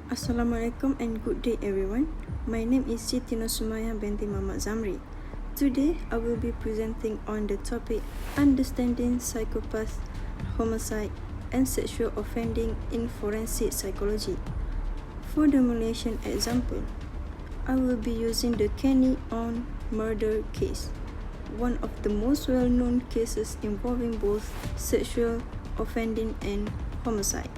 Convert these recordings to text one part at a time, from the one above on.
Assalamualaikum and good day everyone. My name is Siti Sumaya binti Muhammad Zamri. Today I will be presenting on the topic Understanding Psychopath, Homicide and Sexual Offending in Forensic Psychology. For the Malaysian example, I will be using the Kenny On murder case, one of the most well-known cases involving both sexual offending and homicide.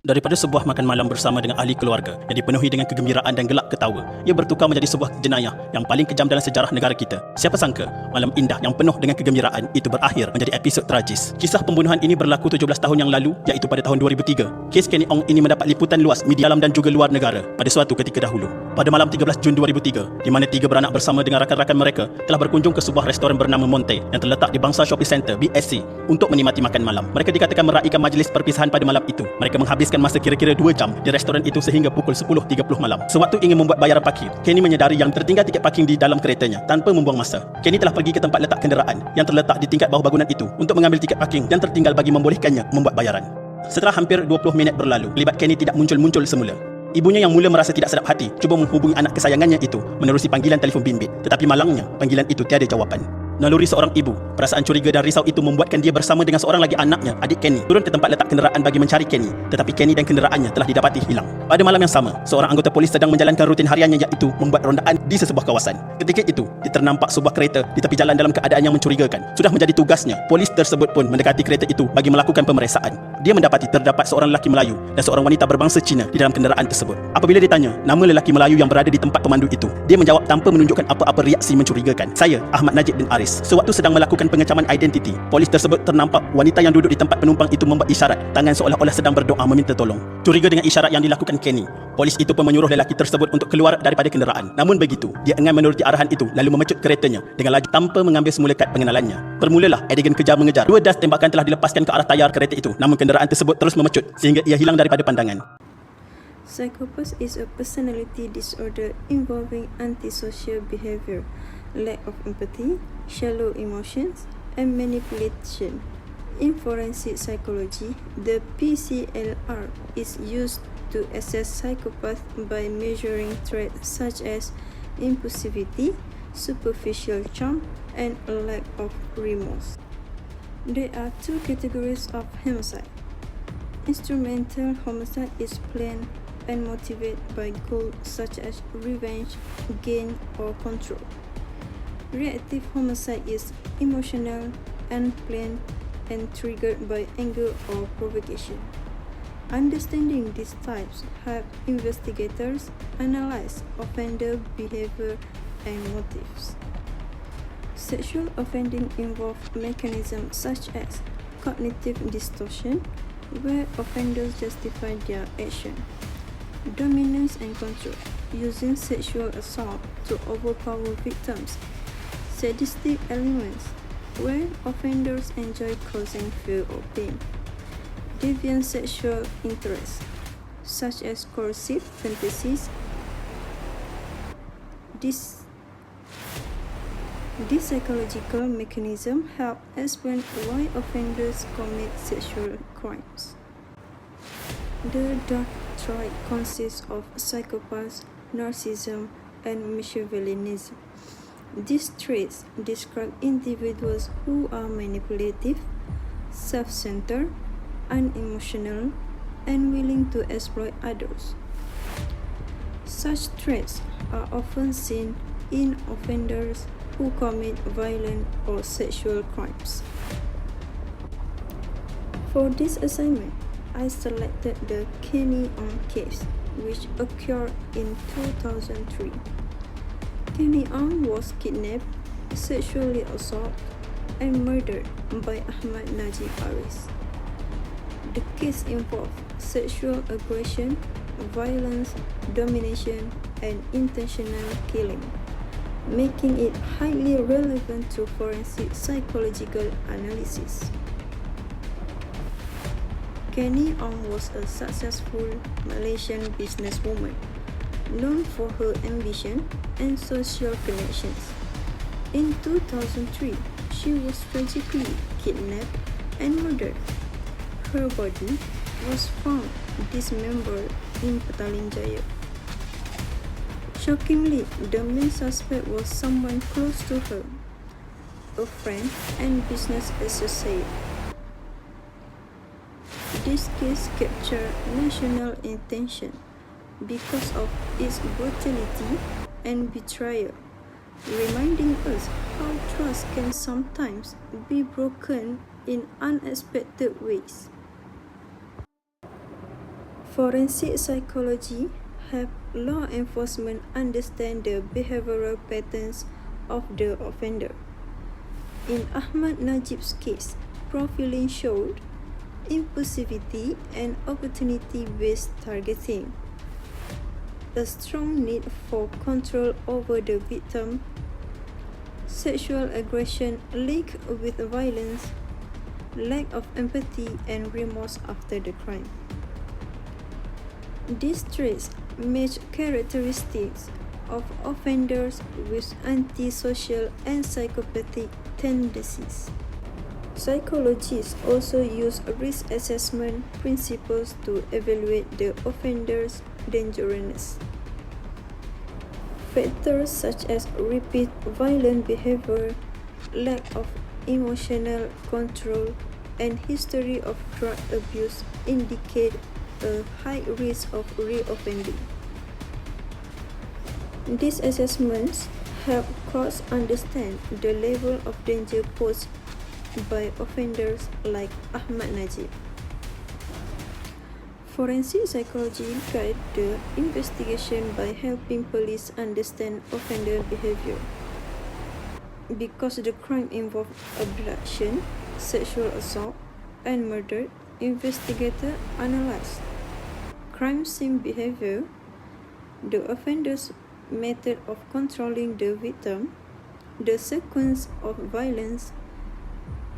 Daripada sebuah makan malam bersama dengan ahli keluarga yang dipenuhi dengan kegembiraan dan gelak ketawa, ia bertukar menjadi sebuah jenayah yang paling kejam dalam sejarah negara kita. Siapa sangka, malam indah yang penuh dengan kegembiraan itu berakhir menjadi episod tragis. Kisah pembunuhan ini berlaku 17 tahun yang lalu, iaitu pada tahun 2003. Kes Kenny Ong ini mendapat liputan luas media dalam dan juga luar negara pada suatu ketika dahulu. Pada malam 13 Jun 2003, di mana 3 beranak bersama dengan rakan-rakan mereka telah berkunjung ke sebuah restoran bernama Monte yang terletak di Bangsa Shopping Centre BSC untuk menikmati makan malam. Mereka dikatakan meraihkan majlis perpisahan pada malam itu. Mereka menghabiskan masa kira-kira 2 jam di restoran itu sehingga pukul 10.30 malam. Sewaktu ingin membuat bayaran parkir, Kenny menyadari yang tertinggal tiket parking di dalam keretanya. Tanpa membuang masa, Kenny telah pergi ke tempat letak kenderaan yang terletak di tingkat bawah bangunan itu untuk mengambil tiket parking yang tertinggal bagi membolehkannya membuat bayaran. Setelah hampir 20 minit berlalu, pelibat Kenny tidak muncul-muncul semula. Ibunya yang mula merasa tidak sedap hati cuba menghubungi anak kesayangannya itu menerusi panggilan telefon bimbit, tetapi malangnya panggilan itu tiada jawapan. Naluri seorang ibu, perasaan curiga dan risau itu membuatkan dia bersama dengan seorang lagi anaknya, adik Kenny, turun ke tempat letak kenderaan bagi mencari Kenny, tetapi Kenny dan kenderaannya telah didapati hilang. Pada malam yang sama, seorang anggota polis sedang menjalankan rutin hariannya, iaitu membuat rondaan di sesebuah kawasan. Ketika itu, ternampak sebuah kereta di tepi jalan dalam keadaan yang mencurigakan. Sudah menjadi tugasnya, polis tersebut pun mendekati kereta itu bagi melakukan pemeriksaan. Dia mendapati terdapat seorang lelaki Melayu dan seorang wanita berbangsa Cina di dalam kenderaan tersebut. Apabila ditanya nama lelaki Melayu yang berada di tempat pemandu itu, dia menjawab tanpa menunjukkan apa-apa reaksi mencurigakan. "Saya, Ahmad Najib bin Aris." Sewaktu sedang melakukan pengecaman identiti, polis tersebut ternampak wanita yang duduk di tempat penumpang itu membuat isyarat tangan seolah-olah sedang berdoa meminta tolong. Curiga dengan isyarat yang dilakukan Kenny, polis itu pun menyuruh lelaki tersebut untuk keluar daripada kenderaan. Namun begitu, dia enggan menuruti arahan itu lalu memecut keretanya dengan laju tanpa mengambil semula kad pengenalannya. Bermulalah adegan kejar mengejar. 2 das tembakan telah dilepaskan ke arah tayar kereta itu, namun kenderaan tersebut terus memecut sehingga ia hilang daripada pandangan. Psychopath is a personality disorder involving antisocial behavior, lack of empathy, shallow emotions, and manipulation. In forensic psychology, the PCLR is used to assess psychopath by measuring traits such as impulsivity, superficial charm, and a lack of remorse. There are 2 categories of homicide. Instrumental homicide is planned and motivated by goals such as revenge, gain, or control. Reactive homicide is emotional, unplanned, and triggered by anger or provocation. Understanding these types help investigators analyze offender behavior and motives. Sexual offending involves mechanisms such as cognitive distortion, where offenders justify their action, dominance and control, using sexual assault to overpower victims, sadistic elements, where offenders enjoy causing fear or pain, deviant sexual interests, such as coercive fantasies. These psychological mechanisms help explain why offenders commit sexual crimes. The dark triad consists of psychopaths, narcissism, and Machiavellianism. These traits describe individuals who are manipulative, self-centered, unemotional, and willing to exploit others. Such traits are often seen in offenders who commit violent or sexual crimes. For this assignment, I selected the Kenny On case, which occurred in 2003. Kenny On was kidnapped, sexually assaulted, and murdered by Ahmad Najib Aris. The case involved sexual aggression, violence, domination, and intentional killing, making it highly relevant to forensic psychological analysis. Kenny On was a successful Malaysian businesswoman known for her ambition and social connections. In 2003, she was tragically kidnapped and murdered. Her body, was found dismembered in Petaling Jaya. Shockingly, the main suspect was someone close to her, a friend and business associate. This case captured national attention because of its brutality and betrayal, reminding us how trust can sometimes be broken in unexpected ways. Forensic psychology helps law enforcement understand the behavioral patterns of the offender. In Ahmad Najib's case, profiling showed impulsivity and opportunity-based targeting, a strong need for control over the victim, sexual aggression linked with violence, lack of empathy and remorse after the crime. These traits match characteristics of offenders with antisocial and psychopathic tendencies. Psychologists also use risk assessment principles to evaluate the offender's dangerousness. Factors such as repeat violent behavior, lack of emotional control, and history of drug abuse indicate a high risk of reoffending. These assessments help courts understand the level of danger posed by offenders like Ahmad Najib. Forensic psychology guides the investigation by helping police understand offender behavior. Because the crime involved abduction, sexual assault, and murder, investigators analyze crime scene behavior, the offender's method of controlling the victim, the sequence of violence,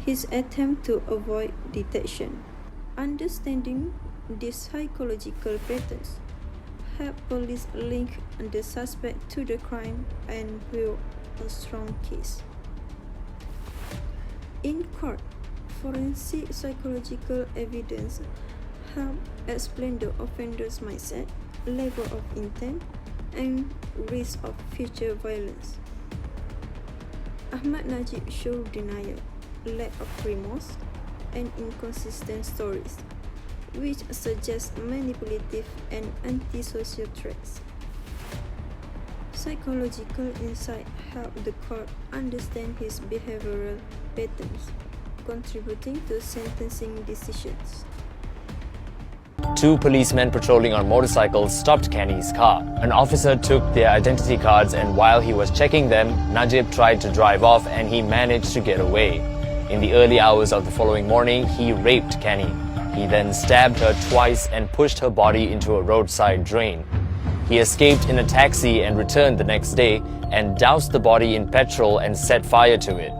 his attempt to avoid detection. Understanding these psychological patterns help police link the suspect to the crime and build a strong case. In court, forensic psychological evidence help explain the offender's mindset, level of intent, and risk of future violence. Ahmad Najib showed denial, lack of remorse, and inconsistent stories, which suggest manipulative and antisocial traits. Psychological insight help the court understand his behavioral patterns, contributing to sentencing decisions. Two policemen patrolling on motorcycles stopped Kenny's car. An officer took their identity cards, and while he was checking them, Najib tried to drive off and he managed to get away. In the early hours of the following morning, he raped Kenny. He then stabbed her twice and pushed her body into a roadside drain. He escaped in a taxi and returned the next day and doused the body in petrol and set fire to it.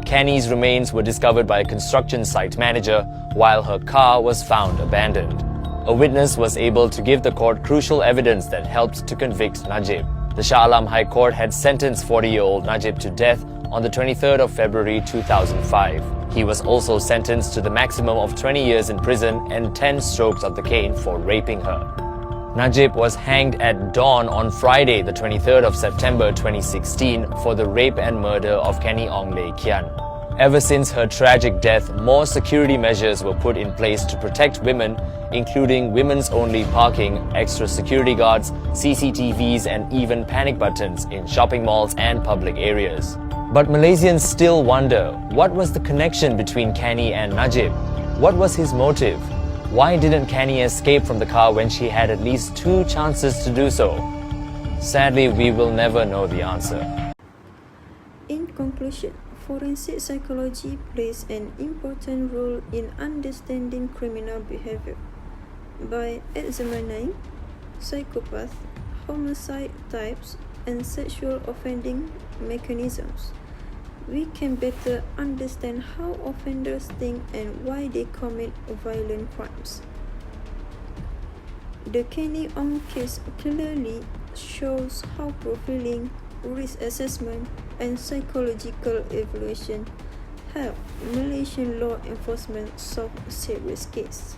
Kenny's remains were discovered by a construction site manager while her car was found abandoned. A witness was able to give the court crucial evidence that helped to convict Najib. The Shah Alam High Court had sentenced 40-year-old Najib to death on the 23rd of February 2005. He was also sentenced to the maximum of 20 years in prison and 10 strokes of the cane for raping her. Najib was hanged at dawn on Friday, the 23rd of September 2016 for the rape and murder of Kenny Ong Lei Kian. Ever since her tragic death, more security measures were put in place to protect women, including women's-only parking, extra security guards, CCTVs, and even panic buttons in shopping malls and public areas. But Malaysians still wonder, what was the connection between Kenny and Najib? What was his motive? Why didn't Kenny escape from the car when she had at least 2 chances to do so? Sadly, we will never know the answer. In conclusion, forensic psychology plays an important role in understanding criminal behavior. By examining psychopath, homicide types, and sexual offending mechanisms, we can better understand how offenders think and why they commit violent crimes. The Kenny Ong case clearly shows how profiling, risk assessment, and psychological evaluation help Malaysian law enforcement solve serious cases.